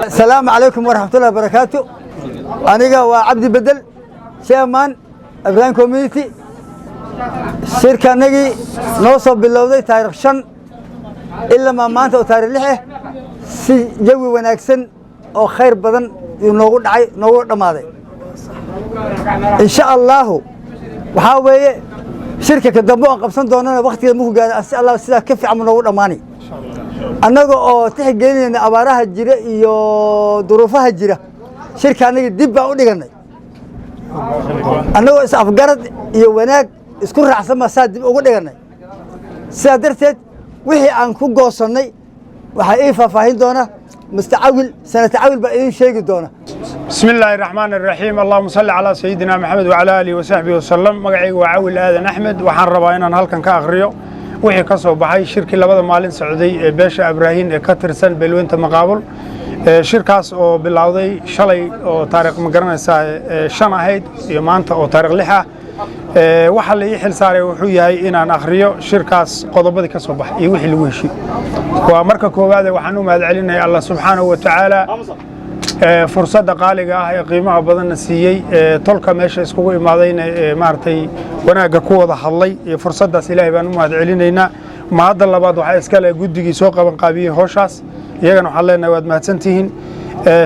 السلام عليكم ورحمة الله وبركاته. أنا وعبد بدل شيرمان إبراهيم كوميونيتي شركة نجي نوصل باللودي تاريخ شن إلا ما مانت أو تاريخ لحه si jawi wanaagsan oo khayr badan inoogu dhacay noogu dhamaaday insha Allah waxa weeye shirkadda dambe aan qabsan doonana waqtiga muku gaar si Allah sida ka fiican noogu dhamaani annaga oo tixgelinayna abaaraha jira iyo duruufaha jira shirkanaga dib baan u dhiganay annaga is afgarad iyo wanaag isku raacsan ma saa dib ugu dhiganay sida darteed wixii aan ku goosanay waxay ay faahfaahin doona mustacawil sanatawil baa idin sheegi doona bismillaahir rahmaanir rahiim allahumma salli ala sayyidina maxamed wa ala alihi wa sahbihi wa sallam magacaygu waa Awil Aadan Axmed waxaan rabaa inaan halkan ka akhriyo wixii ka soo baxay shirkii labada maalin socday ee beesha Ibraahin ee ka tirsan beelweynta Maqaabul shirkaas oo bilowday shalay oo taariikh ma garanaysaa shan ahayd iyo maanta oo taariikh 6 ah waxa la xil saaray wuxuu yahay inaan akhriyo shirkaas qodobadii ka soo baxay iyo wixii lagu heshiiyay waa marka koowaad waxaan u mahadcelinayaa Allah subhanahu wa ta'ala fursadda qaaliga ah ee qiimaha badan siiyay tolka meesha iskugu imaadayna maartay wanaaga ku wada hadlay iyo fursaddaas Ilaahay baan u mahadcelinaynaa mahadda labaad waxa iska leh guddigii soo qaban qaabiyay howshaas iyagana waxa leenahay waad mahadsantihiin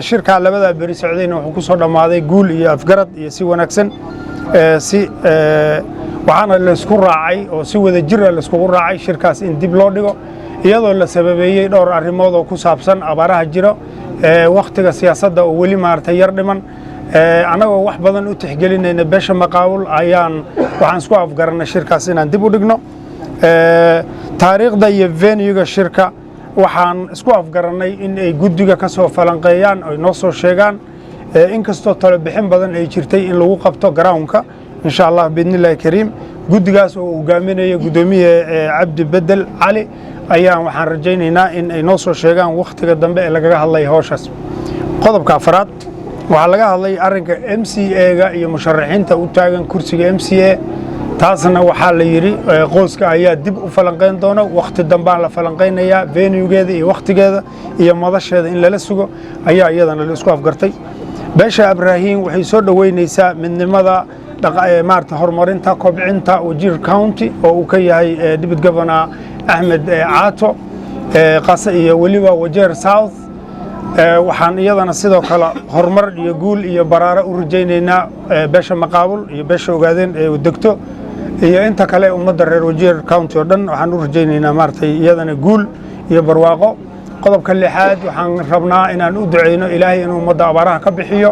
shirka labada bari socdayna wuxuu ku soo dhamaaday guul iyo afgarad iyo si wanaagsan waxaana la isku raacay oo si wada jir ah la isku raacay shirkaas in dib loo dhigo iyadoo la sababeeyay dhowr arrimood oo ku saabsan abaaraha jiro waqtiga siyaasadda oo wali maartay yar dhiman anagoo wax badan u tixgelinayna beesha Maqaabul waxaan isku afgaranay shirkaas inaan dib u dhigno taariikhda iyo venue-ga shirka waxaan isku afgaranay in ay guddiga ka soo falanqeeyaan oo noo soo sheegaan inkastoo talo bixin badan ay jirtay in lagu qabto groundka insha Allah biidnillaahi kariim guddigaas oo hogaaminaya gudoomiye Cabdi Bedel Cali ayaan waxaan rajaynaynaa in ay noo soo sheegaan waqtiga dambe ee laga hadlay howshaas qodobka afraad waxa laga hadlay arrinka MCA-ga iyo musharaxiinta u taagan kursiga MCA taasna waxa la yiri qoyska ayaa dib u falanqeyn doona waqti dambe la falanqeynayaa venue-geeda iyo waqtigeeda iyo madasheeda in la sugo ayaa iyadana la isku afgartay beesha Ibraahin waxay soo dhaweynaysaa midnimada maarta horumarinta kobcinta Wajir County oo uu ka yahay Deputy Governor Ahmed Caato qasa iyo waliba Wajir South waxaan iyadana sidoo kale horumar iyo guul iyo baraaro u rajaynaynaa beesha Maqaabul iyo beesha ogaadeen ee degto iyo inta kale ummadda reer Wajir County oo dhan waxaan u rajaynaynaa maartay iyadana guul iyo barwaaqo qodobka lixaad waxaan rabnaa inaan u duceyno Ilaahay inuu ummadda abaaraha ka bixiyo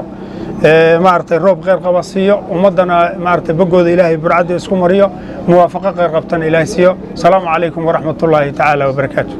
maartay roob qeyr qaba siiyo ummadana maartay bagooda Ilaahay burcada isku mariyo muwaafaqo qeyr qabtan Ilaahay siiyo salaamu calaykum wa rahmatullaahi ta'ala wa barakaatuh